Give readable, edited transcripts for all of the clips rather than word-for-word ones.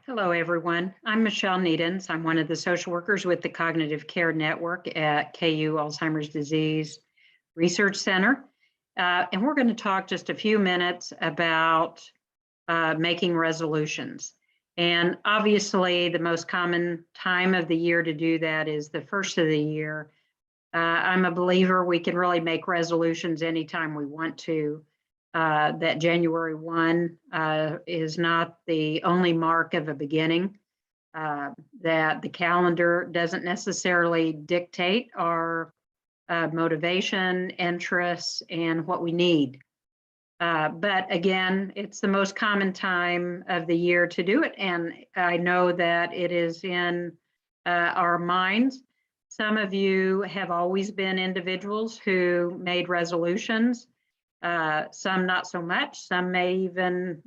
Hello, everyone. I'm Michelle Needens. I'm one of the social workers with the Cognitive Care Network at KU Alzheimer's Disease Research Center. And we're going to talk just a few minutes about making resolutions. And obviously, the most common time of the year to do that is the first of the year. I'm a believer we can really make resolutions anytime we want to. That January 1 is not the only mark of a beginning, that the calendar doesn't necessarily dictate our motivation, interests, and what we need. But again, it's the most common time of the year to do it. And I know that it is in our minds. Some of you have always been individuals who made resolutions. Some not so much. Some may even,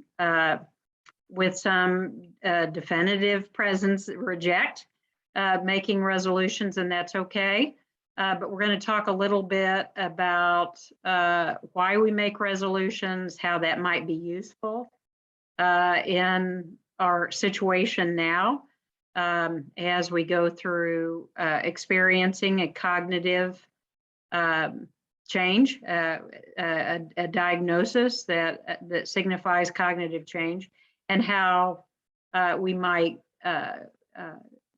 with some definitive presence, reject making resolutions, and that's okay. But we're going to talk a little bit about why we make resolutions, how that might be useful in our situation now as we go through experiencing a cognitive change, a diagnosis that signifies cognitive change, and how we might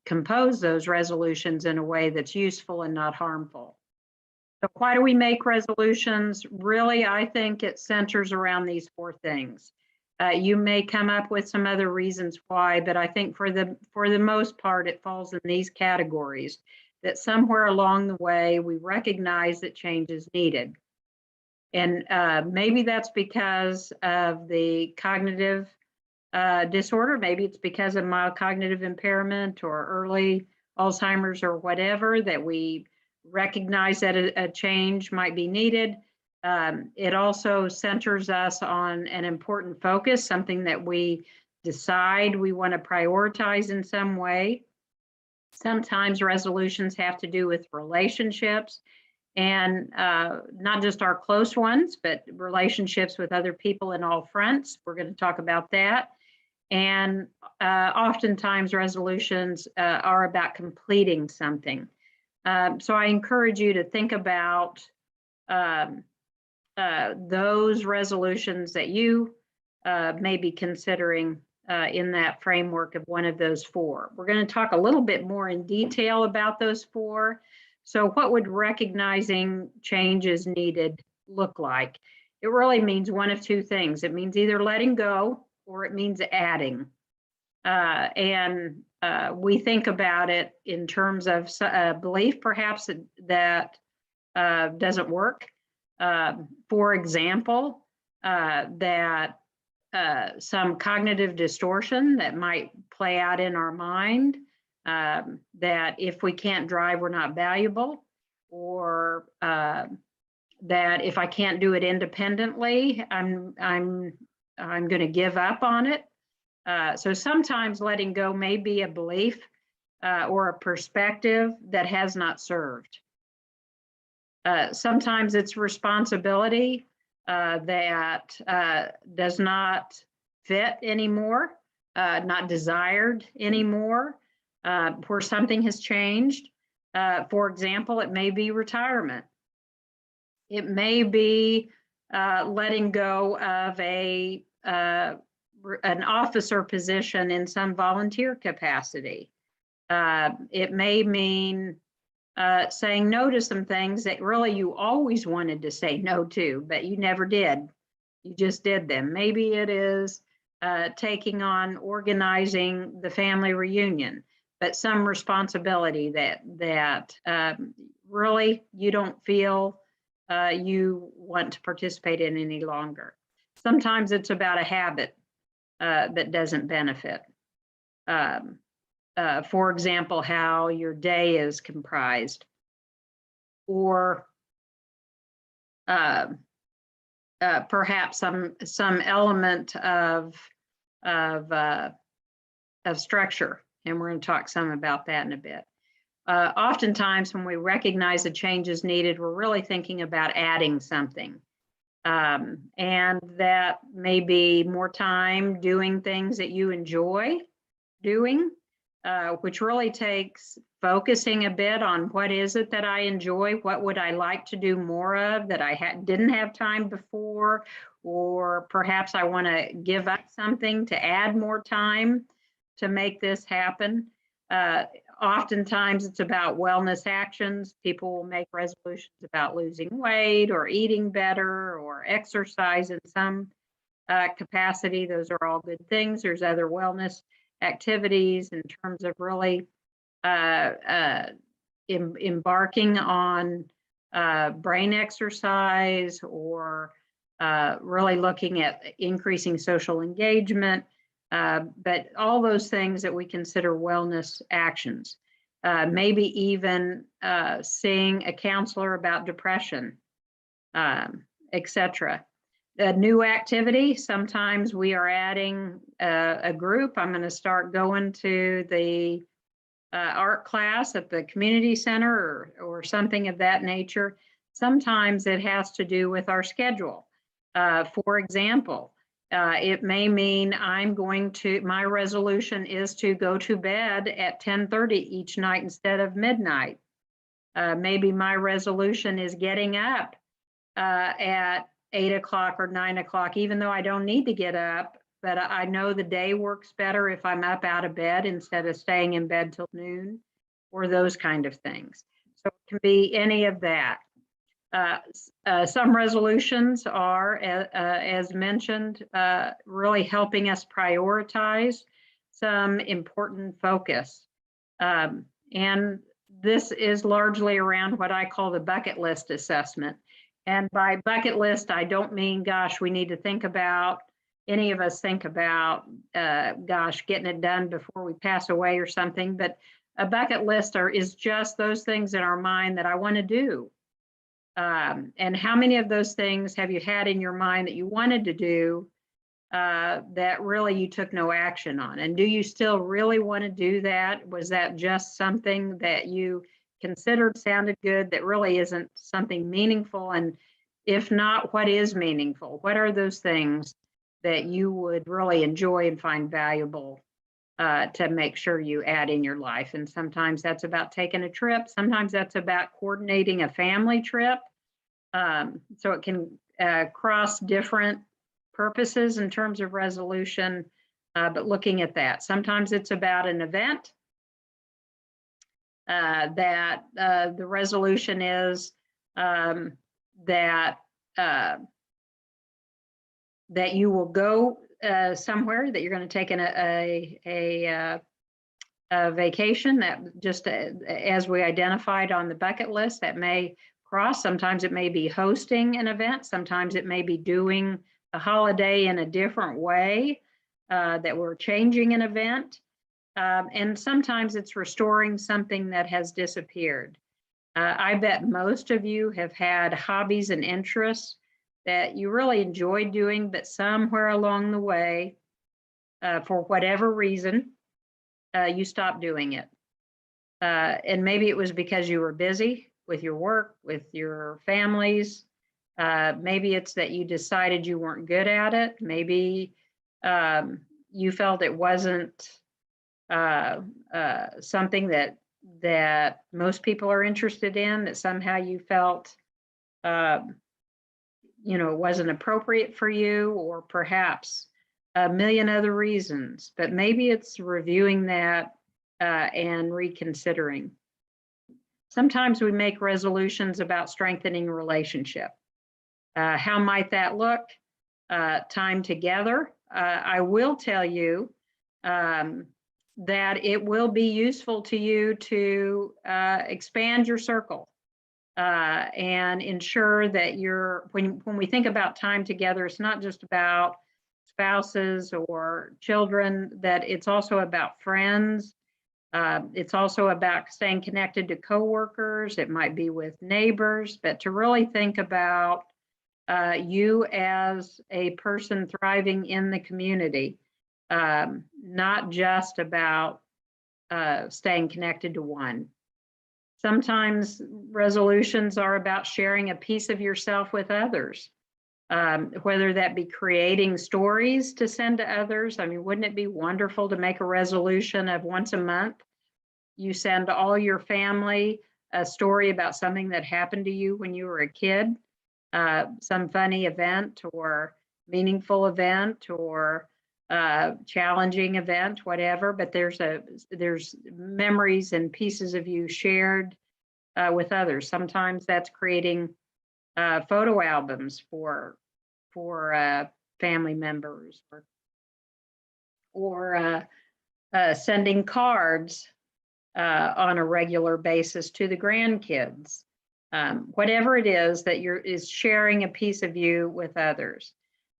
compose those resolutions in a way that's useful and not harmful. So why do we make resolutions? Really, I think it centers around these four things. You may come up with some other reasons why, but I think for the most part, it falls in these categories. That somewhere along the way, we recognize that change is needed. And maybe that's because of the cognitive disorder. Maybe it's because of mild cognitive impairment or early Alzheimer's or whatever, that we recognize that a change might be needed. It also centers us on an important focus, something that we decide we want to prioritize in some way. Sometimes resolutions have to do with relationships, and not just our close ones, but relationships with other people in all fronts. We're going to talk about that. And oftentimes resolutions are about completing something. So I encourage you to think about those resolutions that you may be considering in that framework of one of those four. We're going to talk a little bit more in detail about those four. So what would recognizing changes needed look like? It really means one of two things. It means either letting go or it means adding. And we think about it in terms of belief, perhaps, that doesn't work. For example, that some cognitive distortion that might play out in our mind, that if we can't drive, we're not valuable, or that if I can't do it independently, I'm going to give up on it. So sometimes letting go may be a belief or a perspective that has not served. Sometimes it's responsibility that does not fit anymore, not desired anymore, where something has changed. For example, it may be retirement. It may be letting go of an officer position in some volunteer capacity. It may mean saying no to some things that really you always wanted to say no to, but you never did. You just did them. Maybe it is taking on organizing the family reunion, but some responsibility that really you don't feel you want to participate in any longer. Sometimes it's about a habit that doesn't benefit. For example, how your day is comprised, or perhaps some element of structure, and we're going to talk some about that in a bit. Oftentimes, when we recognize a change is needed, we're really thinking about adding something. And that may be more time doing things that you enjoy, doing, which really takes focusing a bit on what is it that I enjoy, what would I like to do more of that I didn't have time before, or perhaps I want to give up something to add more time to make this happen. Oftentimes it's about wellness actions. People will make resolutions about losing weight or eating better or exercise in some capacity. Those are all good things. There's other wellness activities in terms of really embarking on brain exercise or really looking at increasing social engagement, but all those things that we consider wellness actions. Maybe even seeing a counselor about depression, etc. A new activity, sometimes we are adding a group. I'm going to start going to the art class at the community center or something of that nature. Sometimes it has to do with our schedule. For example, it may mean my resolution is to go to bed at 10:30 each night instead of midnight. Maybe my resolution is getting up at 8 o'clock or 9 o'clock, even though I don't need to get up, but I know the day works better if I'm up out of bed instead of staying in bed till noon, or those kind of things. So it can be any of that. Some resolutions are, as mentioned, really helping us prioritize some important focus. And this is largely around what I call the bucket list assessment. And by bucket list, I don't mean, gosh, we need to think about, any of us think about, gosh, getting it done before we pass away or something, but a bucket list is just those things in our mind that I want to do. And how many of those things have you had in your mind that you wanted to do that really you took no action on? And do you still really want to do that? Was that just something that you considered sounded good that really isn't something meaningful? And if not, what is meaningful? What are those things that you would really enjoy and find valuable to make sure you add in your life? And sometimes that's about taking a trip. Sometimes that's about coordinating a family trip. So it can cross different purposes in terms of resolution, but looking at that. Sometimes it's about an event that the resolution is that you will go somewhere, that you're going to take a vacation, that just as we identified on the bucket list, that may cross. Sometimes it may be hosting an event. Sometimes it may be doing a holiday in a different way, that we're changing an event. And sometimes it's restoring something that has disappeared. I bet most of you have had hobbies and interests that you really enjoyed doing, but somewhere along the way, for whatever reason, you stopped doing it. And maybe it was because you were busy with your work, with your families. Maybe it's that you decided you weren't good at it. Maybe you felt it wasn't something that most people are interested in, that somehow you felt it wasn't appropriate for you, or perhaps a million other reasons. But maybe it's reviewing that and reconsidering. Sometimes we make resolutions about strengthening a relationship. How might that look? Time together. I will tell you that it will be useful to you to expand your circle and ensure that when we think about time together, it's not just about spouses or children, that it's also about friends. It's also about staying connected to coworkers. It might be with neighbors, but to really think about you as a person thriving in the community, not just about staying connected to one. Sometimes resolutions are about sharing a piece of yourself with others. whether that be creating stories to send to others. I mean, wouldn't it be wonderful to make a resolution of once a month you send all your family a story about something that happened to you when you were a kid, some funny event or meaningful event or challenging event, whatever, but there's memories and pieces of you shared with others. Sometimes that's creating photo albums for family members, or sending cards on a regular basis to the grandkids. Whatever it is that is sharing a piece of you with others.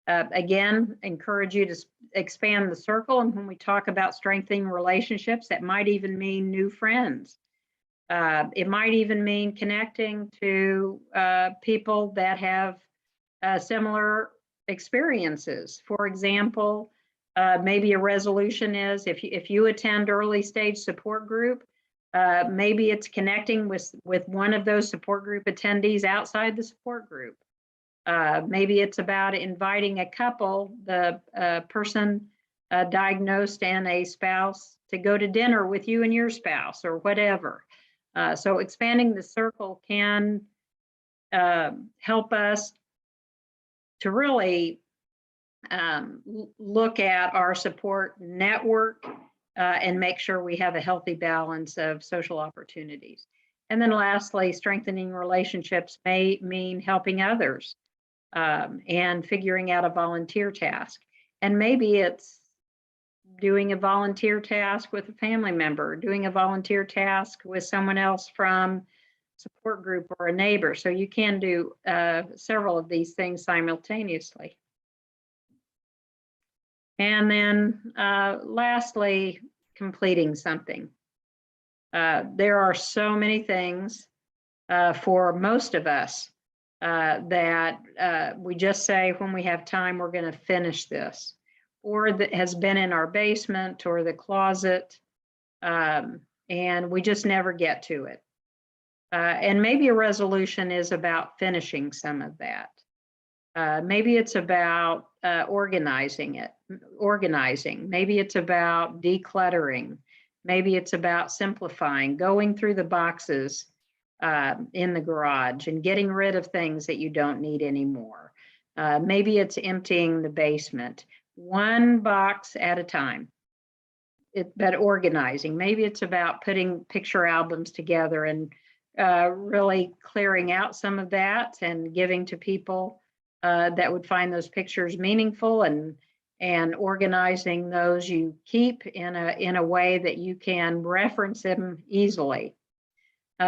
Again, encourage you to expand the circle. And when we talk about strengthening relationships, that might even mean new friends. It might even mean connecting to people that have similar experiences. For example, maybe a resolution is if you attend early stage support group, maybe it's connecting with one of those support group attendees outside the support group. Maybe it's about inviting a couple, the person diagnosed and a spouse, to go to dinner with you and your spouse or whatever. So expanding the circle can help us to really look at our support network and make sure we have a healthy balance of social opportunities. And then lastly, strengthening relationships may mean helping others and figuring out a volunteer task. And maybe it's doing a volunteer task with a family member, doing a volunteer task with someone else from support group or a neighbor. So you can do several of these things simultaneously. And then lastly, completing something. There are so many things for most of us that we just say when we have time, we're going to finish this, or that has been in our basement or the closet, and we just never get to it. And maybe a resolution is about finishing some of that. Maybe it's about organizing. Maybe it's about decluttering. Maybe it's about simplifying, going through the boxes in the garage and getting rid of things that you don't need anymore. Maybe it's emptying the basement, one box at a time. But organizing. Maybe it's about putting picture albums together and really clearing out some of that and giving to people that would find those pictures meaningful, and organizing those you keep in a way that you can reference them easily.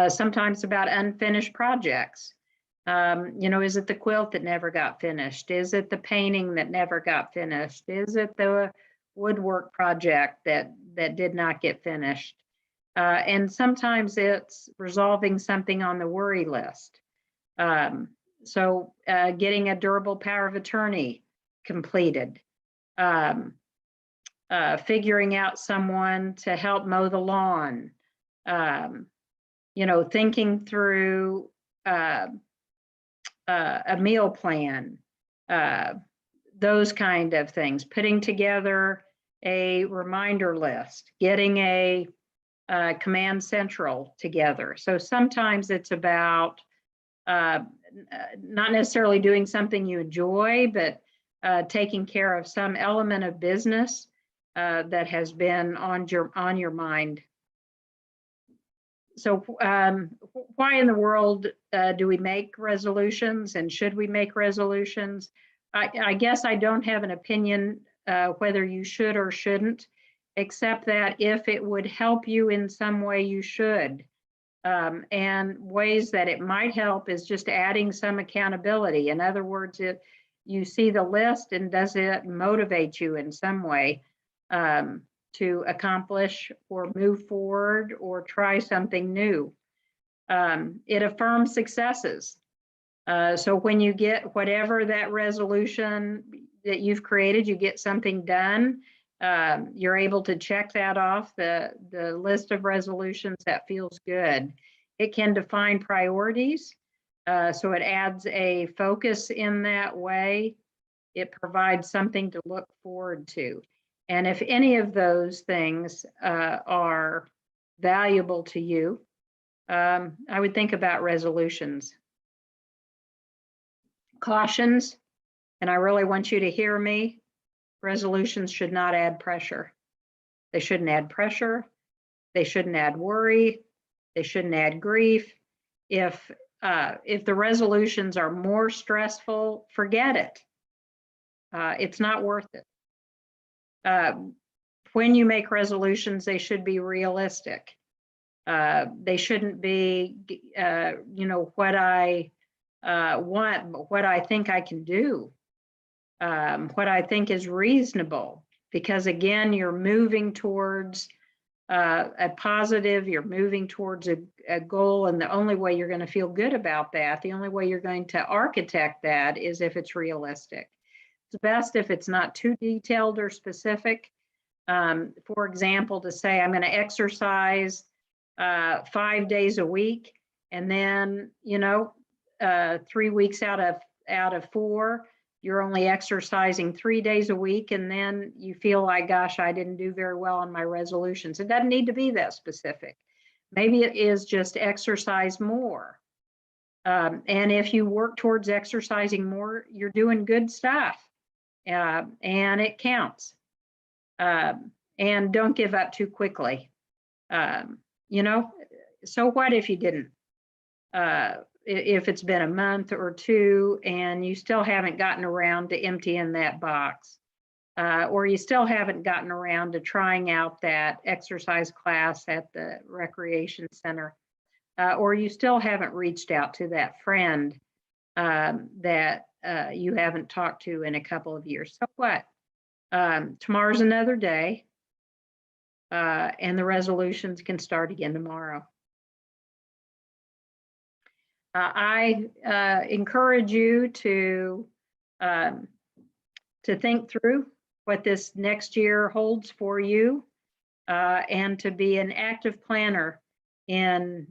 Sometimes about unfinished projects. Is it the quilt that never got finished? Is it the painting that never got finished? Is it the woodwork project that did not get finished? And sometimes it's resolving something on the worry list. So getting a durable power of attorney completed, figuring out someone to help mow the lawn, thinking through a meal plan, those kind of things, putting together a reminder list, getting a command central together. So sometimes it's about not necessarily doing something you enjoy, but taking care of some element of business that has been on your mind. So why in the world do we make resolutions, and should we make resolutions? I guess I don't have an opinion whether you should or shouldn't, except that if it would help you in some way, you should. And ways that it might help is just adding some accountability. In other words, if you see the list, and does it motivate you in some way to accomplish or move forward or try something new? It affirms successes. So when you get whatever that resolution that you've created, you get something done, you're able to check that off the list of resolutions. That feels good. It can define priorities. So it adds a focus in that way. It provides something to look forward to. And if any of those things are valuable to you, I would think about resolutions. Cautions, and I really want you to hear me, resolutions should not add pressure. They shouldn't add pressure. They shouldn't add worry. They shouldn't add grief. If the resolutions are more stressful, forget it. It's not worth it. When you make resolutions, they should be realistic. They shouldn't be, what I want, but what I think I can do, what I think is reasonable. Because again, you're moving towards a positive, you're moving towards a goal, and the only way you're going to feel good about that, the only way you're going to architect that is if it's realistic. It's best if it's not too detailed or specific. For example, to say I'm going to exercise 5 days a week, and then 3 weeks out of 4, you're only exercising 3 days a week, and then you feel like, gosh, I didn't do very well on my resolutions. It doesn't need to be that specific. Maybe it is just exercise more. And if you work towards exercising more, you're doing good stuff, and it counts. And don't give up too quickly. So what if you didn't? If it's been a month or 2 and you still haven't gotten around to emptying that box, or you still haven't gotten around to trying out that exercise class at the recreation center, or you still haven't reached out to that friend that you haven't talked to in a couple of years. So what? Tomorrow's another day, and the resolutions can start again tomorrow. I encourage you to think through what this next year holds for you, and to be an active planner in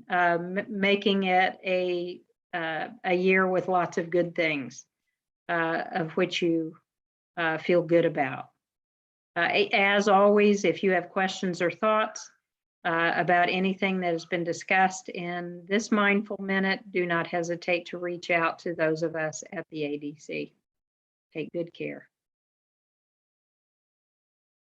making it a year with lots of good things, of which you feel good about. As always, if you have questions or thoughts about anything that has been discussed in this Mindful Minute, do not hesitate to reach out to those of us at the ADC. Take good care.